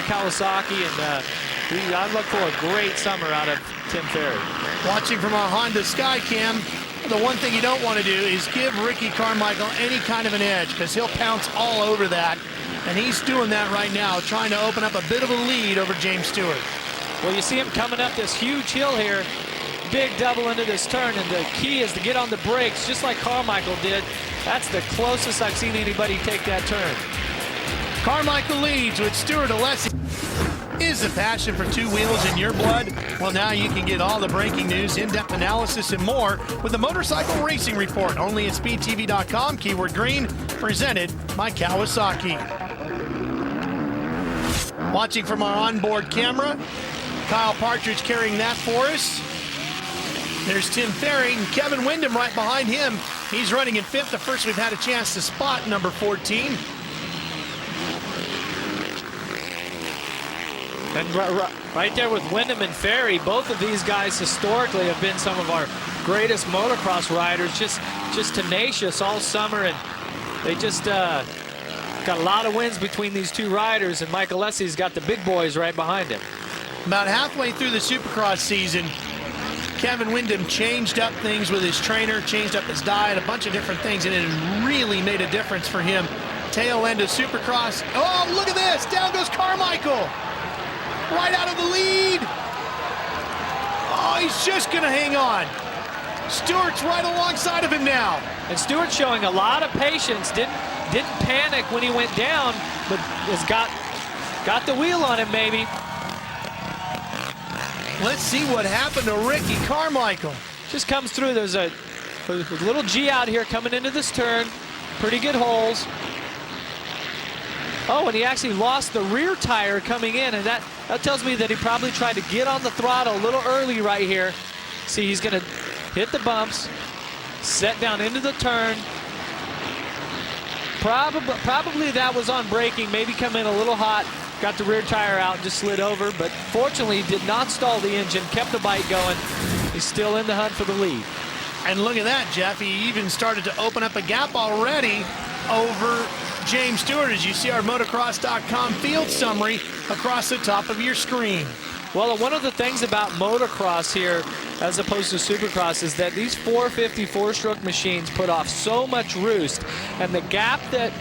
the Kawasaki, and I look for a great summer out of Tim Ferry. Watching from our Honda Skycam, the one thing you don't want to do is give Ricky Carmichael any kind of an edge, because he'll pounce all over that, and he's doing that right now, trying to open up a bit of a lead over James Stewart. Well, you see him coming up this huge hill here, big double into this turn, and the key is to get on the brakes just like Carmichael did. That's the closest I've seen anybody take that turn. Carmichael leads with Stewart Alessi. Is the passion for two wheels in your blood? Well, now you can get all the breaking news, in-depth analysis, and more with the Motorcycle Racing Report, only at speedtv.com, keyword green, presented by Kawasaki. Watching from our onboard camera, Kyle Partridge carrying that for us. There's Tim Ferry and Kevin Windham right behind him. He's running in fifth. The first we've had a chance to spot number 14. And right there with Windham and Ferry, both of these guys historically have been some of our greatest motocross riders, just tenacious all summer, and they just got a lot of wins between these two riders, and Mike Alessi's got the big boys right behind him. About halfway through the Supercross season, Kevin Windham changed up things with his trainer, changed up his diet, a bunch of different things, and it really made a difference for him. Tail end of Supercross. Oh, look at this! Down goes Carmichael! Right out of the lead. Oh, he's just going to hang on. Stewart's right alongside of him now. And Stewart's showing a lot of patience. Didn't panic when he went down, but has got the wheel on him maybe. Let's see what happened to Ricky Carmichael. Just comes through. There's a little G out here coming into this turn. Pretty good holes. Oh, and he actually lost the rear tire coming in, and that tells me that he probably tried to get on the throttle a little early right here. See, he's going to hit the bumps, set down into the turn. Probably that was on braking, maybe come in a little hot, got the rear tire out and just slid over, but fortunately did not stall the engine, kept the bike going. He's still in the hunt for the lead. And look at that, Jeff. He even started to open up a gap already over James Stewart, as you see our motocross.com field summary across the top of your screen. Well, one of the things about motocross here, as opposed to supercross, is that these 450 four-stroke machines put off so much roost, and the gap that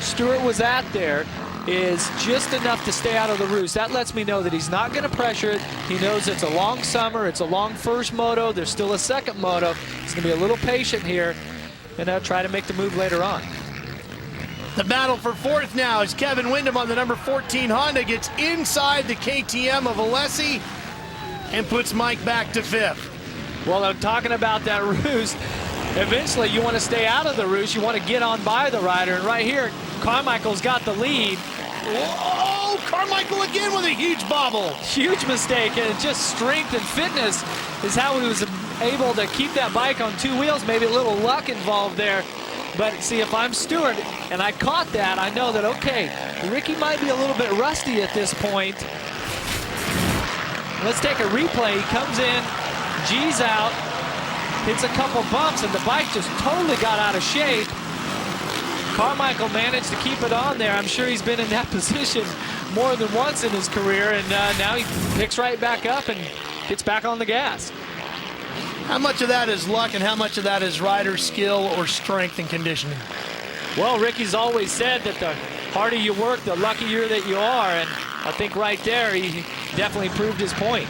Stewart was at there is just enough to stay out of the roost. That lets me know that he's not going to pressure it. He knows it's a long summer, it's a long first moto, there's still a second moto. He's going to be a little patient here, and try to make the move later on. The battle for fourth now as Kevin Windham on the number 14 Honda gets inside the KTM of Alessi and puts Mike back to fifth. Well, I'm talking about that roost. Eventually, you want to stay out of the roost. You want to get on by the rider. And right here, Carmichael's got the lead. Whoa! Carmichael again with a huge bobble. Huge mistake, and just strength and fitness is how he was able to keep that bike on two wheels. Maybe a little luck involved there. But see, if I'm Stewart and I caught that, I know that, okay, Ricky might be a little bit rusty at this point. Let's take a replay. He comes in, G's out, hits a couple bumps, and the bike just totally got out of shape. Carmichael managed to keep it on there. I'm sure he's been in that position more than once in his career, and now he picks right back up and gets back on the gas. How much of that is luck and how much of that is rider skill or strength and conditioning? Well, Ricky's always said that the harder you work, the luckier that you are, and I think right there he definitely proved his point.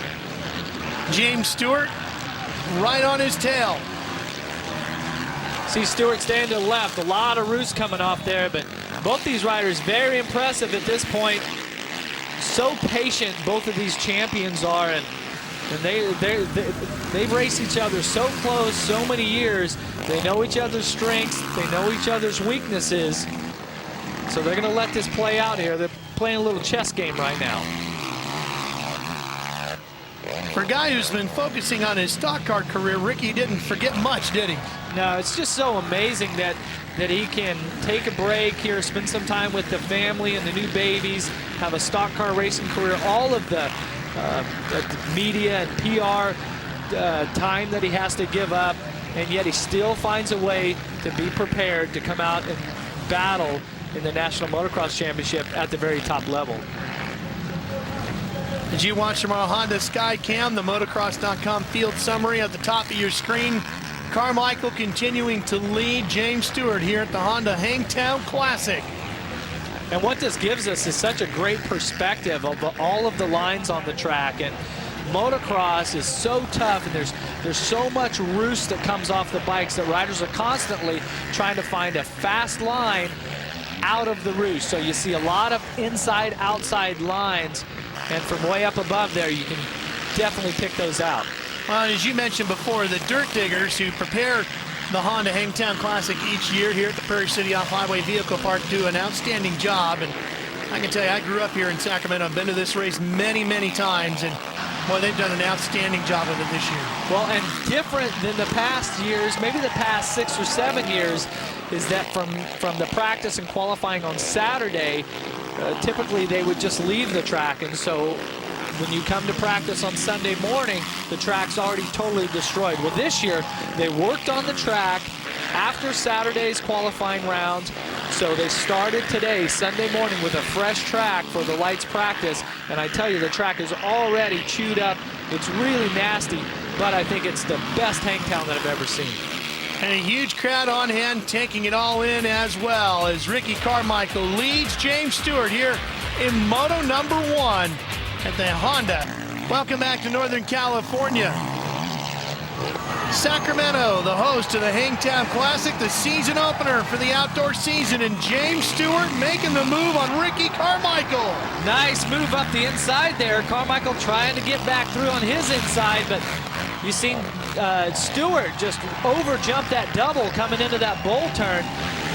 James Stewart right on his tail. See Stewart staying to the left, a lot of roost coming off there, but both these riders very impressive at this point. So patient both of these champions are, and they've raced each other so close so many years. They know each other's strengths, they know each other's weaknesses, so they're going to let this play out here. They're playing a little chess game right now. For a guy who's been focusing on his stock car career, Ricky didn't forget much, did he? No, it's just so amazing that he can take a break here, spend some time with the family and the new babies, have a stock car racing career, all of the media and PR time that he has to give up, and yet he still finds a way to be prepared to come out and battle in the National Motocross Championship at the very top level. As you watch from our Honda Skycam, the motocross.com field summary at the top of your screen, Carmichael continuing to lead James Stewart here at the Honda Hangtown Classic. And what this gives us is such a great perspective of all of the lines on the track. And motocross is so tough, and there's so much roost that comes off the bikes that riders are constantly trying to find a fast line out of the roost. So you see a lot of inside-outside lines, and from way up above there, you can definitely pick those out. Well, as you mentioned before, the dirt diggers who prepare the Honda Hangtown Classic each year here at the Prairie City Off-Highway Vehicle Park do an outstanding job. And I can tell you, I grew up here in Sacramento. I've been to this race many, many times, and boy, they've done an outstanding job of it this year. Well, and different than the past years, maybe the past 6 or 7 years, is that from the practice and qualifying on Saturday, typically they would just leave the track, and so when you come to practice on Sunday morning, the track's already totally destroyed. Well, this year, they worked on the track after Saturday's qualifying round, so they started today, Sunday morning, with a fresh track for the lights practice, and I tell you, the track is already chewed up. It's really nasty, but I think it's the best Hangtown that I've ever seen. And a huge crowd on hand taking it all in as well as Ricky Carmichael leads James Stewart here in Moto number 1 at the Honda. Welcome back to Northern California. Sacramento, the host of the Hangtown Classic, the season opener for the outdoor season, and James Stewart making the move on Ricky Carmichael. Nice move up the inside there. Carmichael trying to get back through on his inside, but you seen Stewart just over-jump that double coming into that bowl turn.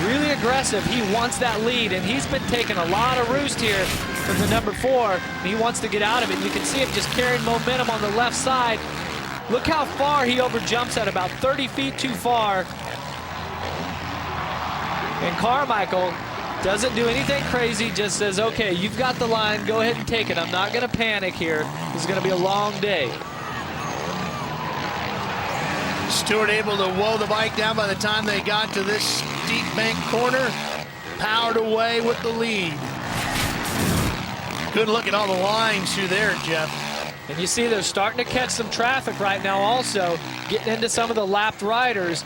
Really aggressive. He wants that lead, and he's been taking a lot of roost here from the number 4. And he wants to get out of it. You can see him just carrying momentum on the left side. Look how far he over-jumps at, about 30 feet too far. And Carmichael doesn't do anything crazy, just says, okay, you've got the line, go ahead and take it. I'm not going to panic here. This is going to be a long day. Stewart able to woe the bike down by the time they got to this steep bank corner. Powered away with the lead. Good look at all the lines through there, Jeff. And you see they're starting to catch some traffic right now also, getting into some of the lapped riders.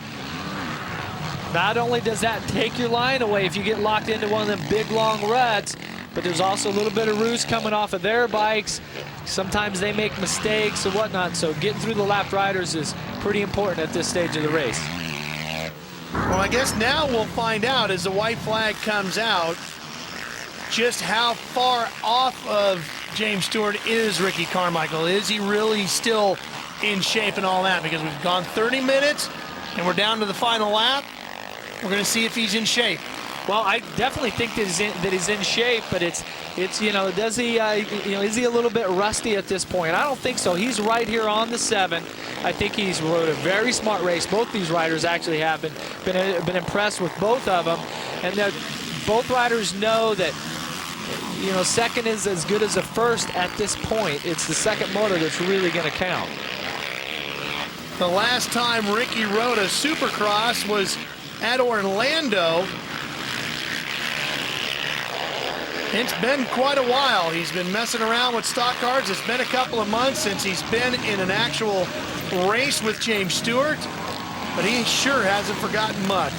Not only does that take your line away if you get locked into one of them big, long ruts, but there's also a little bit of roost coming off of their bikes. Sometimes they make mistakes and whatnot, so getting through the lapped riders is pretty important at this stage of the race. Well, I guess now we'll find out as the white flag comes out just how far off of James Stewart is Ricky Carmichael. Is he really still in shape and all that? Because we've gone 30 minutes and we're down to the final lap. We're going to see if he's in shape. Well, I definitely think that he's in shape, but it's you know, does he is he a little bit rusty at this point? I don't think so. He's right here on the 7. I think he's rode a very smart race. Both these riders actually have been impressed with both of them, and that both riders know that, you know, second is as good as a first at this point. It's the second motor that's really going to count. The last time Ricky rode a Supercross was at Orlando. It's been quite a while. He's been messing around with stock cars. It's been a couple of months since he's been in an actual race with James Stewart, but he sure hasn't forgotten much.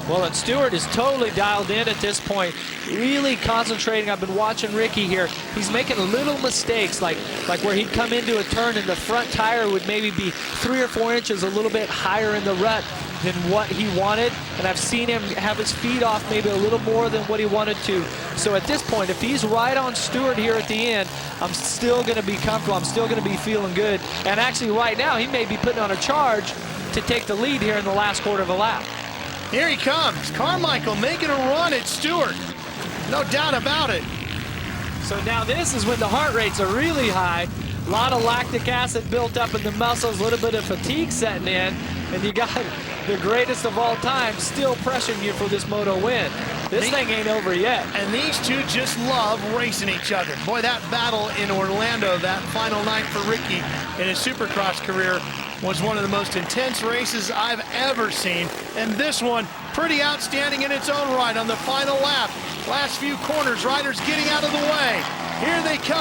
Well, and Stewart is totally dialed in at this point, really concentrating. I've been watching Ricky here. He's making little mistakes, like where he'd come into a turn and the front tire would maybe be 3 or 4 inches a little bit higher in the rut than what he wanted, and I've seen him have his feet off maybe a little more than what he wanted to. So at this point, if he's right on Stewart here at the end, I'm still going to be comfortable. I'm still going to be feeling good. And actually right now, he may be putting on a charge to take the lead here in the last quarter of a lap. Here he comes. Carmichael making a run at Stewart. No doubt about it. So now this is when the heart rates are really high. A lot of lactic acid built up in the muscles, a little bit of fatigue setting in, and you got the greatest of all time still pressuring you for this moto win. This thing ain't over yet. And these two just love racing each other. Boy, that battle in Orlando, that final night for Ricky in his Supercross career, was one of the most intense races I've ever seen. And this one, pretty outstanding in its own right on the final lap. Last few corners, riders getting out of the way. Here they come.